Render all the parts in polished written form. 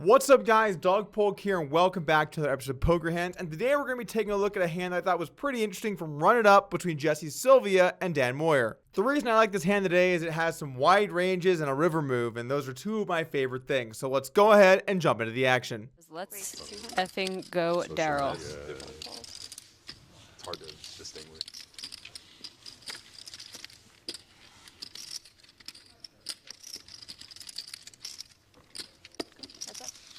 What's up, guys? Dog Polk here, and welcome back to another episode of Poker Hands. And today we're going to be taking a look at a hand that I thought was pretty interesting from Run It Up between Jesse Sylvia and Dan Moyer. The reason I like this hand today is it has some wide ranges and a river move, and those are two of my favorite things. So let's go ahead and jump into the action. Let's effing go, Daryl. It's hard to distinguish.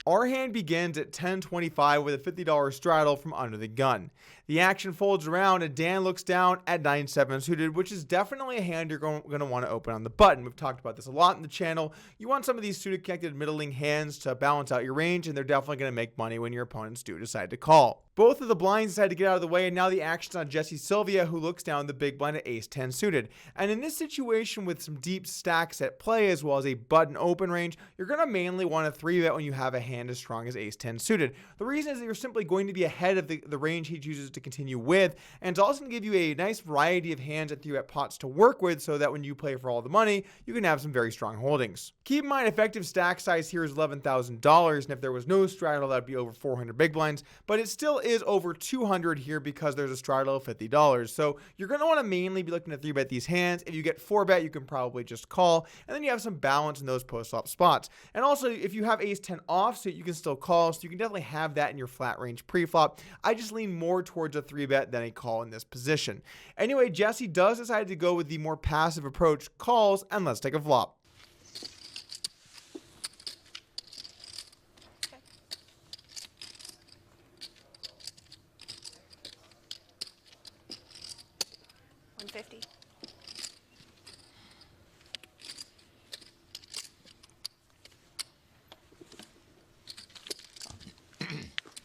Our hand begins at $10.25 with a $50 straddle from under the gun. The action folds around and Dan looks down at 9-7 suited, which is definitely a hand you're going to want to open on the button. We've talked about this a lot in the channel. You want some of these suited connected middling hands to balance out your range, and they're definitely going to make money when your opponents do decide to call. Both of the blinds decide to get out of the way, and now the action's on Jesse Sylvia, who looks down the big blind at ace-10 suited. And in this situation with some deep stacks at play as well as a button open range, you're going to mainly want to 3-bet when you have a hand as strong as ace-10 suited. The reason is that you're simply going to be ahead of the range he chooses to continue with, and it's also going to give you a nice variety of hands at 3-bet pots to work with so that when you play for all the money, you can have some very strong holdings. Keep in mind, effective stack size here is $11,000, and if there was no straddle, that'd be over 400 big blinds, but it still is over 200 here because there's a straddle of $50. So you're going to want to mainly be looking to 3-bet these hands. If you get 4-bet, you can probably just call, and then you have some balance in those post-flop spots. And also, if you have ace-10 offsuit, you can still call, so you can definitely have that in your flat range pre-flop. I just lean more towards a 3-bet than a call in this position. Anyway, Jesse does decide to go with the more passive approach, calls, and let's take a flop.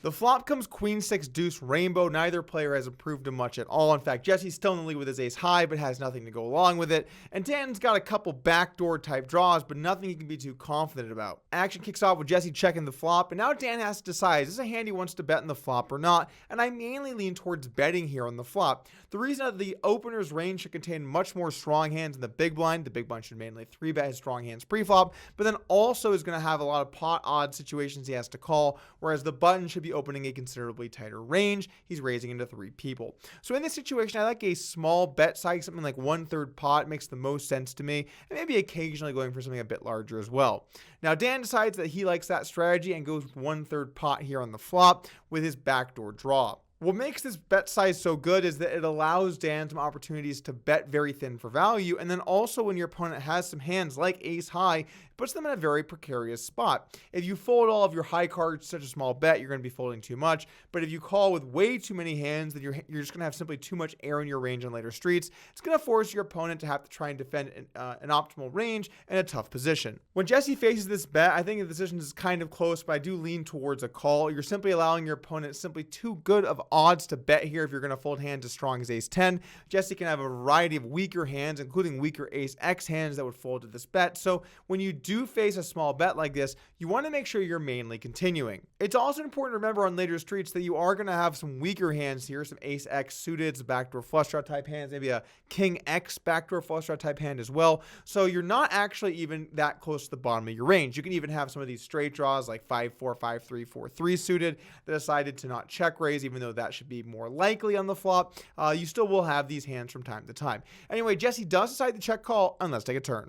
The flop comes queen, 6, deuce, rainbow. Neither player has improved him much at all. In fact, Jesse's still in the lead with his ace high, but has nothing to go along with it. And Dan's got a couple backdoor type draws, but nothing he can be too confident about. Action kicks off with Jesse checking the flop, and now Dan has to decide, is this a hand he wants to bet in the flop or not? And I mainly lean towards betting here on the flop. The reason that the opener's range should contain much more strong hands in the big blind. The big blind should mainly 3-bet his strong hands pre-flop, but then also is going to have a lot of pot odd situations he has to call, whereas the button should be opening a considerably tighter range. He's raising into 3 people. So in this situation, I like a small bet size, something like 1/3 pot makes the most sense to me, and maybe occasionally going for something a bit larger as well. Now Dan decides that he likes that strategy and goes with 1/3 pot here on the flop with his backdoor draw. What makes this bet size so good is that it allows Dan some opportunities to bet very thin for value, and then also when your opponent has some hands like ace high, it puts them in a very precarious spot. If you fold all of your high cards, such a small bet, you're going to be folding too much, but if you call with way too many hands, then you're just going to have simply too much air in your range on later streets. It's going to force your opponent to have to try and defend an optimal range in a tough position. When Jesse faces this bet, I think the decision is kind of close, but I do lean towards a call. You're simply allowing your opponent simply too good of odds to bet here if you're going to fold hands as strong as ace-10. Jesse can have a variety of weaker hands, including weaker ace-x hands that would fold to this bet. So when you do face a small bet like this, you want to make sure you're mainly continuing. It's also important to remember on later streets that you are going to have some weaker hands here, some ace-x suited, some backdoor flush draw type hands, maybe a king-x backdoor flush draw type hand as well. So you're not actually even that close to the bottom of your range. You can even have some of these straight draws like 5-4, 5-3, 4-3 suited that decided to not check raise, even though that should be more likely on the flop. You still will have these hands from time to time. Anyway, Jesse does decide to check call, and let's take a turn.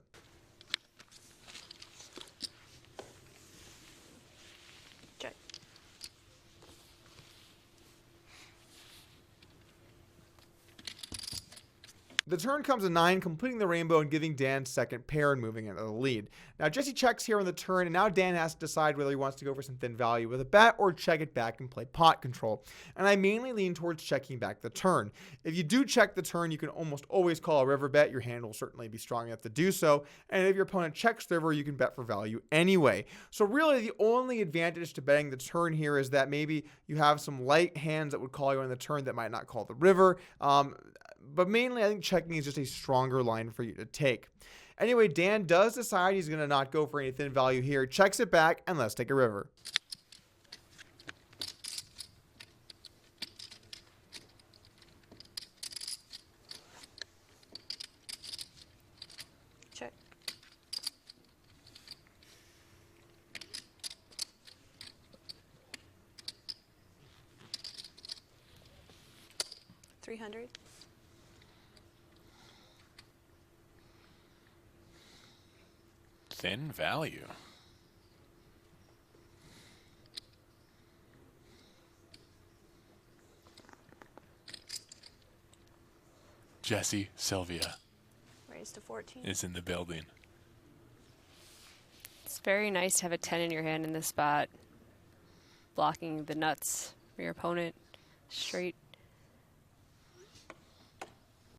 The turn comes a 9, completing the rainbow and giving Dan second pair and moving into the lead. Now Jesse checks here on the turn, and now Dan has to decide whether he wants to go for some thin value with a bet or check it back and play pot control. And I mainly lean towards checking back the turn. If you do check the turn, you can almost always call a river bet. Your hand will certainly be strong enough to do so. And if your opponent checks the river, you can bet for value anyway. So really the only advantage to betting the turn here is that maybe you have some light hands that would call you on the turn that might not call the river. But mainly I think checking is just a stronger line for you to take. Anyway, Dan does decide he's going to not go for any thin value here, checks it back, and let's take a river. 300. Thin value. Jesse, Sylvia Raise to 14. is in the building. It's very nice to have a 10 in your hand in this spot. Blocking the nuts for your opponent. Straight.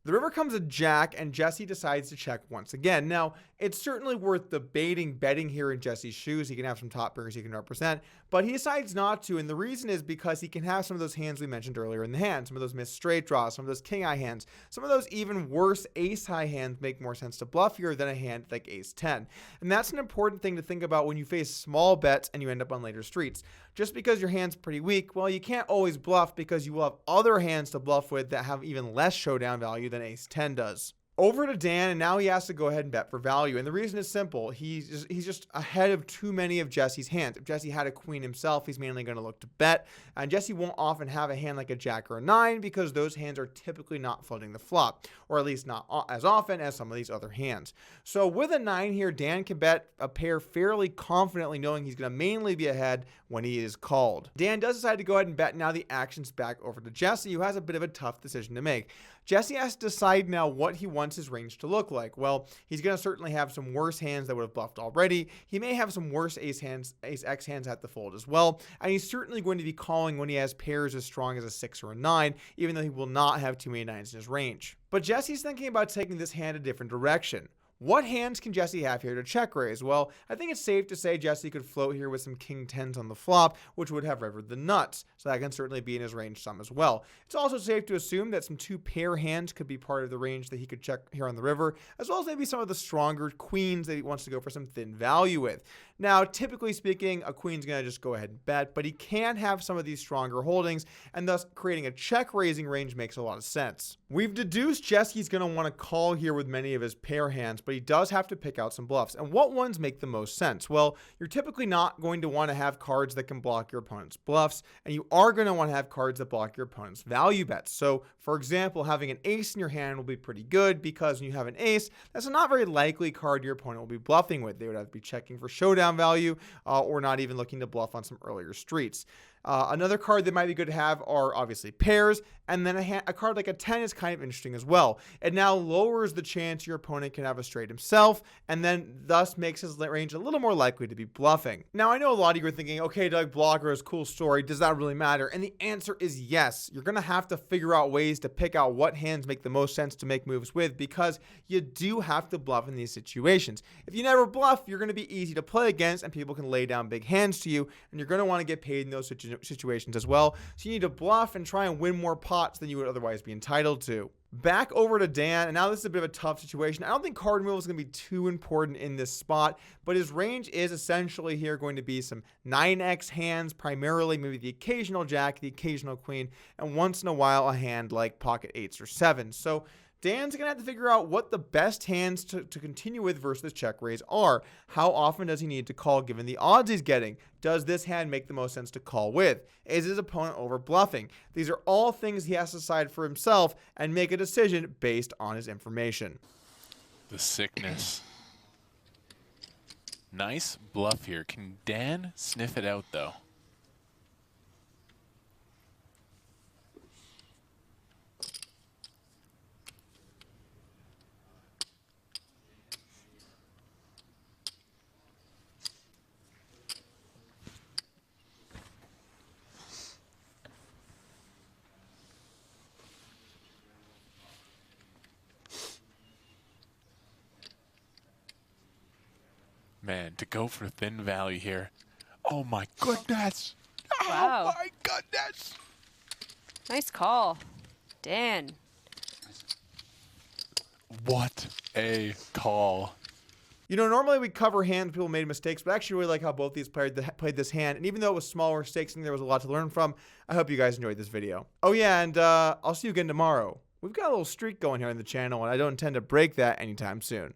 The river comes a jack, and Jesse decides to check once again. Now, it's certainly worth debating betting here in Jesse's shoes. He can have some top pairs he can represent, but he decides not to, and the reason is because he can have some of those hands we mentioned earlier in the hand, some of those missed straight draws, some of those king eye hands, some of those even worse ace high hands make more sense to bluff here than a hand like ace 10. And that's an important thing to think about when you face small bets and you end up on later streets. Just because your hand's pretty weak, well, you can't always bluff because you will have other hands to bluff with that have even less showdown value than ace 10 does. Over to Dan, and now he has to go ahead and bet for value. And the reason is simple. He's just ahead of too many of Jesse's hands. If Jesse had a queen himself, he's mainly going to look to bet. And Jesse won't often have a hand like a jack or a 9 because those hands are typically not floating the flop, or at least not as often as some of these other hands. So with a 9 here, Dan can bet a pair fairly confidently, knowing he's going to mainly be ahead when he is called. Dan does decide to go ahead and bet. Now the action's back over to Jesse, who has a bit of a tough decision to make. Jesse has to decide now what he wants his range to look like. Well, he's going to certainly have some worse hands that would have bluffed already. He may have some worse ace X hands at the fold as well. And he's certainly going to be calling when he has pairs as strong as a 6 or a 9, even though he will not have too many 9s in his range. But Jesse's thinking about taking this hand a different direction. What hands can Jesse have here to check raise? Well, I think it's safe to say Jesse could float here with some king 10s on the flop, which would have rivered the nuts. So that can certainly be in his range some as well. It's also safe to assume that some 2 pair hands could be part of the range that he could check here on the river, as well as maybe some of the stronger queens that he wants to go for some thin value with. Now, typically speaking, a queen's going to just go ahead and bet, but he can have some of these stronger holdings, and thus creating a check raising range makes a lot of sense. We've deduced Jesse's going to want to call here with many of his pair hands, but he does have to pick out some bluffs. And what ones make the most sense? Well, you're typically not going to want to have cards that can block your opponent's bluffs, and you are going to want to have cards that block your opponent's value bets. So, for example, having an ace in your hand will be pretty good because when you have an ace, that's a not very likely card your opponent will be bluffing with. They would have to be checking for showdown value or not even looking to bluff on some earlier streets. Another card that might be good to have are obviously pairs, and then a card like a 10 is kind of interesting as well. It now lowers the chance your opponent can have a straight himself, and then thus makes his range a little more likely to be bluffing. Now, I know a lot of you are thinking, okay, Doug, blockers, cool story, does that really matter? And the answer is yes. You're going to have to figure out ways to pick out what hands make the most sense to make moves with, because you do have to bluff in these situations. If you never bluff, you're going to be easy to play against, and people can lay down big hands to you, and you're going to want to get paid in those situations as well. So you need to bluff and try and win more pots than you would otherwise be entitled to. Back over to Dan, and now this is a bit of a tough situation. I don't think card removal is going to be too important in this spot, but his range is essentially here going to be some 9x hands, primarily maybe the occasional jack, the occasional queen, and once in a while a hand like pocket 8s or 7s. So Dan's going to have to figure out what the best hands to continue with versus check raise are. How often does he need to call given the odds he's getting? Does this hand make the most sense to call with? Is his opponent over bluffing? These are all things he has to decide for himself and make a decision based on his information. The sickness. Nice bluff here. Can Dan sniff it out, though? Man, to go for thin value here. Oh my goodness. Wow. Oh my goodness. Nice call. Dan. What a call. You know, normally we cover hands people made mistakes, but I actually really like how both these players played this hand. And even though it was smaller stakes and there was a lot to learn from, I hope you guys enjoyed this video. Oh yeah, and I'll see you again tomorrow. We've got a little streak going here on the channel, and I don't intend to break that anytime soon.